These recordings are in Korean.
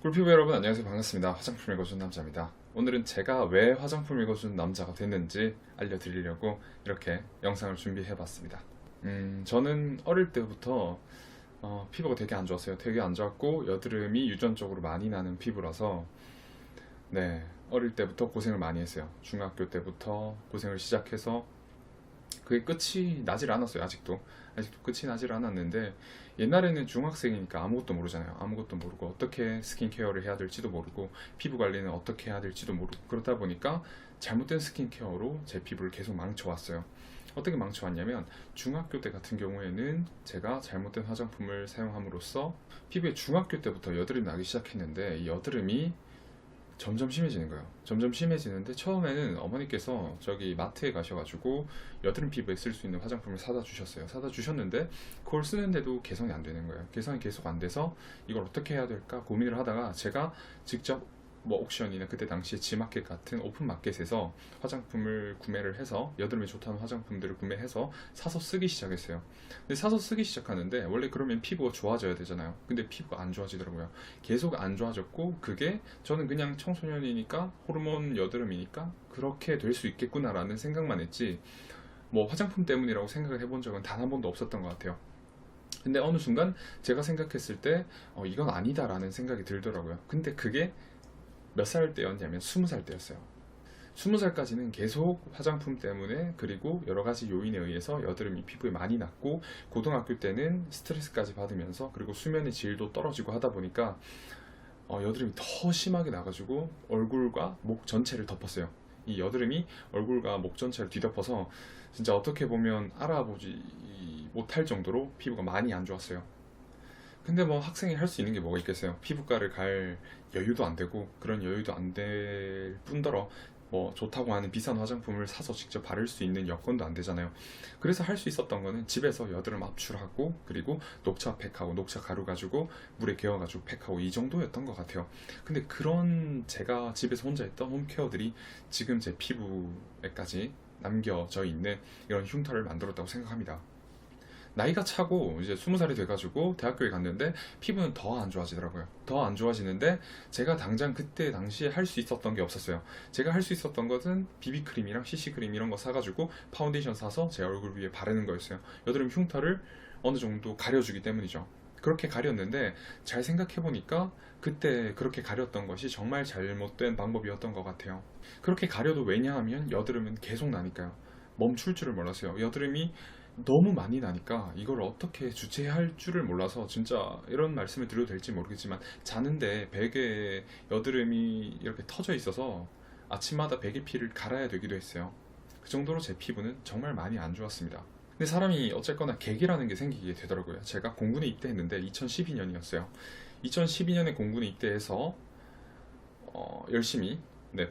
꿀피부 여러분 안녕하세요. 반갑습니다. 화장품 읽어준 남자입니다. 오늘은 제가 왜 화장품 읽어준 남자가 됐는지 알려드리려고 이렇게 영상을 준비해봤습니다. 저는 어릴 때부터 피부가 되게 안 좋았어요. 되게 안 좋았고 여드름이 유전적으로 많이 나는 피부라서 네, 어릴 때부터 고생을 많이 했어요. 중학교 때부터 고생을 시작해서 그게 끝이 나질 않았어요. 아직도 끝이 나질 않았는데, 옛날에는 중학생이니까 아무것도 모르잖아요. 아무것도 모르고 어떻게 스킨케어를 해야 될지도 모르고 피부 관리는 어떻게 해야 될지도 모르고, 그러다 보니까 잘못된 스킨케어로 제 피부를 계속 망쳐왔어요. 어떻게 망쳐왔냐면, 중학교 때 같은 경우에는 제가 잘못된 화장품을 사용함으로써 피부에 중학교 때부터 여드름이 나기 시작했는데, 이 여드름이 점점 심해지는 거예요. 점점 심해지는데, 처음에는 어머니께서 저기 마트에 가셔가지고 여드름 피부에 쓸 수 있는 화장품을 사다 주셨어요. 사다 주셨는데 그걸 쓰는데도 개선이 안 되는 거예요. 개선이 계속 안 돼서 이걸 어떻게 해야 될까 고민을 하다가, 제가 직접 뭐 옥션이나 그때 당시에 지마켓 같은 오픈마켓에서 화장품을 구매를 해서, 여드름에 좋다는 화장품들을 구매해서 사서 쓰기 시작했어요. 근데 사서 쓰기 시작하는데, 원래 그러면 피부가 좋아져야 되잖아요. 근데 피부가 안 좋아지더라고요. 계속 안 좋아졌고, 그게 저는 그냥 청소년이니까 호르몬 여드름이니까 그렇게 될 수 있겠구나라는 생각만 했지, 뭐 화장품 때문이라고 생각을 해본 적은 단 한 번도 없었던 것 같아요. 근데 어느 순간 제가 생각했을 때 이건 아니다라는 생각이 들더라고요. 근데 그게 몇 살 때였냐면 20살 때였어요. 20살까지는 계속 화장품 때문에, 그리고 여러 가지 요인에 의해서 여드름이 피부에 많이 났고, 고등학교 때는 스트레스까지 받으면서, 그리고 수면의 질도 떨어지고 하다 보니까 여드름이 더 심하게 나가지고 얼굴과 목 전체를 덮었어요. 이 여드름이 얼굴과 목 전체를 뒤덮어서 진짜 어떻게 보면 알아보지 못할 정도로 피부가 많이 안 좋았어요. 근데 뭐 학생이 할 수 있는 게 뭐가 있겠어요. 피부과를 갈 여유도 안 되고, 그런 여유도 안 될 뿐더러 뭐 좋다고 하는 비싼 화장품을 사서 직접 바를 수 있는 여건도 안 되잖아요. 그래서 할 수 있었던 거는 집에서 여드름 압출하고, 그리고 녹차 팩하고 녹차 가루 가지고 물에 개어가지고 팩하고, 이 정도였던 것 같아요. 근데 그런 제가 집에서 혼자 했던 홈케어들이 지금 제 피부에까지 남겨져 있는 이런 흉터를 만들었다고 생각합니다. 나이가 차고 이제 20살이 돼가지고 대학교에 갔는데 피부는 더 안 좋아지더라고요. 더 안 좋아지는데, 제가 당장 그때 당시에 할 수 있었던 게 없었어요. 제가 할 수 있었던 것은 비비크림이랑 CC크림 이런 거 사가지고 파운데이션 사서 제 얼굴 위에 바르는 거였어요. 여드름 흉터를 어느 정도 가려주기 때문이죠. 그렇게 가렸는데, 잘 생각해보니까 그때 그렇게 가렸던 것이 정말 잘못된 방법이었던 것 같아요. 그렇게 가려도, 왜냐하면 여드름은 계속 나니까요. 멈출 줄을 몰랐어요. 여드름이 너무 많이 나니까 이걸 어떻게 주체할 줄을 몰라서, 진짜 이런 말씀을 드려도 될지 모르겠지만, 자는데 베개에 여드름이 이렇게 터져 있어서 아침마다 베개 피를 갈아야 되기도 했어요. 그 정도로 제 피부는 정말 많이 안 좋았습니다. 근데 사람이 어쨌거나 계기라는 게 생기게 되더라고요. 제가 공군에 입대했는데 2012년이었어요. 2012년에 공군에 입대해서 열심히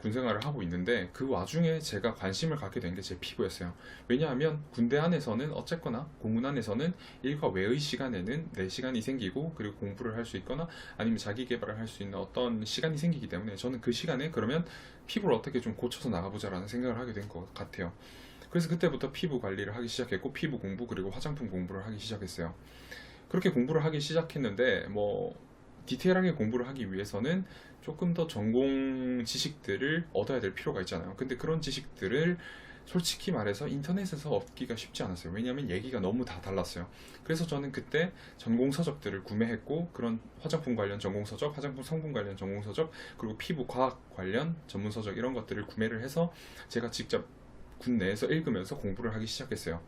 군생활을 하고 있는데, 그 와중에 제가 관심을 갖게 된 게 제 피부였어요. 왜냐하면 군대 안에서는, 어쨌거나 공군 안에서는 일과 외의 시간에는 내 시간이 생기고, 그리고 공부를 할 수 있거나 아니면 자기 개발을 할 수 있는 어떤 시간이 생기기 때문에, 저는 그 시간에 그러면 피부를 어떻게 좀 고쳐서 나가보자라는 생각을 하게 된 것 같아요. 그래서 그때부터 피부 관리를 하기 시작했고, 피부 공부 그리고 화장품 공부를 하기 시작했어요. 그렇게 공부를 하기 시작했는데, 뭐 디테일하게 공부를 하기 위해서는 조금 더 전공 지식들을 얻어야 될 필요가 있잖아요. 근데 그런 지식들을 솔직히 말해서 인터넷에서 얻기가 쉽지 않았어요. 왜냐하면 얘기가 너무 다 달랐어요. 그래서 저는 그때 전공 서적들을 구매했고, 그런 화장품 관련 전공 서적, 화장품 성분 관련 전공 서적, 그리고 피부 과학 관련 전문 서적, 이런 것들을 구매를 해서 제가 직접 군 내에서 읽으면서 공부를 하기 시작했어요.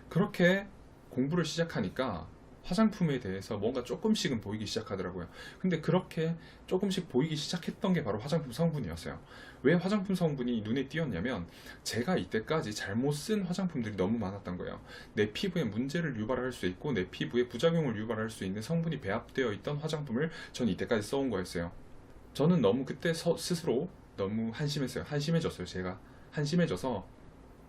그렇게 공부를 시작하니까 화장품에 대해서 뭔가 조금씩은 보이기 시작하더라고요. 근데 그렇게 조금씩 보이기 시작했던 게 바로 화장품 성분이었어요. 왜 화장품 성분이 눈에 띄었냐면, 제가 이때까지 잘못 쓴 화장품들이 너무 많았던 거예요. 내 피부에 문제를 유발할 수 있고, 내 피부에 부작용을 유발할 수 있는 성분이 배합되어 있던 화장품을 전 이때까지 써온 거였어요. 저는 너무 그때 스스로 너무 한심했어요. 한심해졌어요. 제가 한심해져서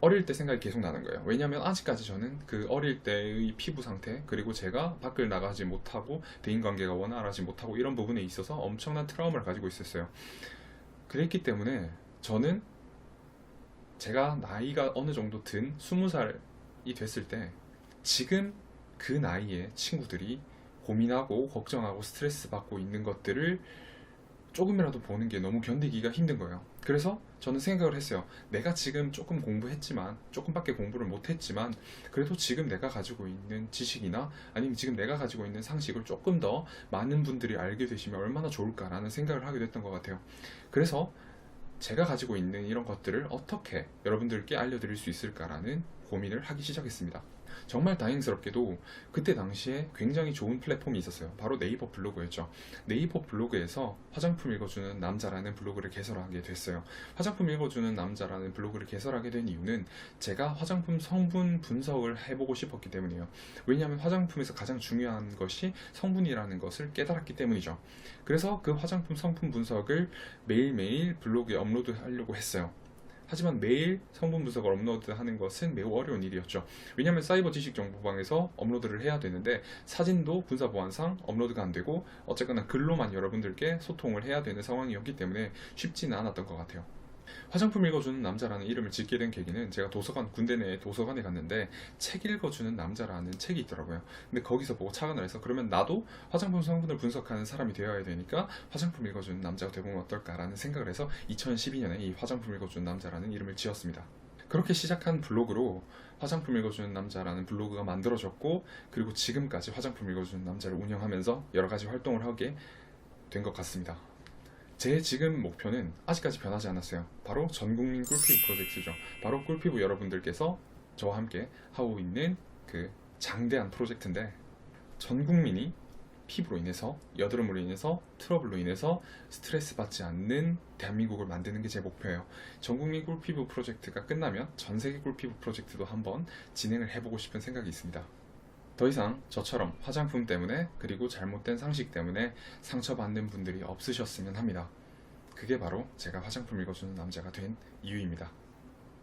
어릴 때 생각이 계속 나는 거예요. 왜냐하면 아직까지 저는 그 어릴 때의 피부 상태, 그리고 제가 밖을 나가지 못하고 대인관계가 원활하지 못하고, 이런 부분에 있어서 엄청난 트라우마를 가지고 있었어요. 그랬기 때문에 저는 제가 나이가 어느 정도 든 20살이 됐을 때, 지금 그 나이에 친구들이 고민하고 걱정하고 스트레스 받고 있는 것들을 조금이라도 보는 게 너무 견디기가 힘든 거예요. 그래서 저는 생각을 했어요. 내가 지금 조금 공부했지만, 조금밖에 공부를 못했지만, 그래도 지금 내가 가지고 있는 지식이나 아니면 지금 내가 가지고 있는 상식을 조금 더 많은 분들이 알게 되시면 얼마나 좋을까라는 생각을 하게 됐던 것 같아요. 그래서 제가 가지고 있는 이런 것들을 어떻게 여러분들께 알려드릴 수 있을까라는 고민을 하기 시작했습니다. 정말 다행스럽게도 그때 당시에 굉장히 좋은 플랫폼이 있었어요. 바로 네이버 블로그였죠. 네이버 블로그에서 화장품 읽어주는 남자라는 블로그를 개설하게 됐어요. 화장품 읽어주는 남자라는 블로그를 개설하게 된 이유는 제가 화장품 성분 분석을 해보고 싶었기 때문이에요. 왜냐하면 화장품에서 가장 중요한 것이 성분이라는 것을 깨달았기 때문이죠. 그래서 그 화장품 성분 분석을 매일매일 블로그에 업로드하려고 했어요. 하지만 매일 성분 분석을 업로드하는 것은 매우 어려운 일이었죠. 왜냐하면 사이버 지식정보방에서 업로드를 해야 되는데 사진도 군사보안상 업로드가 안 되고 어쨌거나 글로만 여러분들께 소통을 해야 되는 상황이었기 때문에 쉽지는 않았던 것 같아요. 화장품 읽어주는 남자라는 이름을 짓게 된 계기는 제가 군대 내 도서관에 갔는데 책 읽어주는 남자라는 책이 있더라고요. 근데 거기서 보고 착안을 해서 그러면 나도 화장품 성분을 분석하는 사람이 되어야 되니까 화장품 읽어주는 남자가 되보면 어떨까라는 생각을 해서 2012년에 이 화장품 읽어주는 남자라는 이름을 지었습니다. 그렇게 시작한 블로그로 화장품 읽어주는 남자라는 블로그가 만들어졌고, 그리고 지금까지 화장품 읽어주는 남자를 운영하면서 여러 가지 활동을 하게 된 것 같습니다. 제 지금 목표는 아직까지 변하지 않았어요. 바로 전국민 꿀피부 프로젝트죠. 바로 꿀피부 여러분들께서 저와 함께 하고 있는 그 장대한 프로젝트인데, 전 국민이 피부로 인해서, 여드름으로 인해서, 트러블로 인해서 스트레스 받지 않는 대한민국을 만드는 게 제 목표예요. 전국민 꿀피부 프로젝트가 끝나면 전세계 꿀피부 프로젝트도 한번 진행을 해보고 싶은 생각이 있습니다. 더 이상 저처럼 화장품 때문에, 그리고 잘못된 상식 때문에 상처받는 분들이 없으셨으면 합니다. 그게 바로 제가 화장품 읽어주는 남자가 된 이유입니다.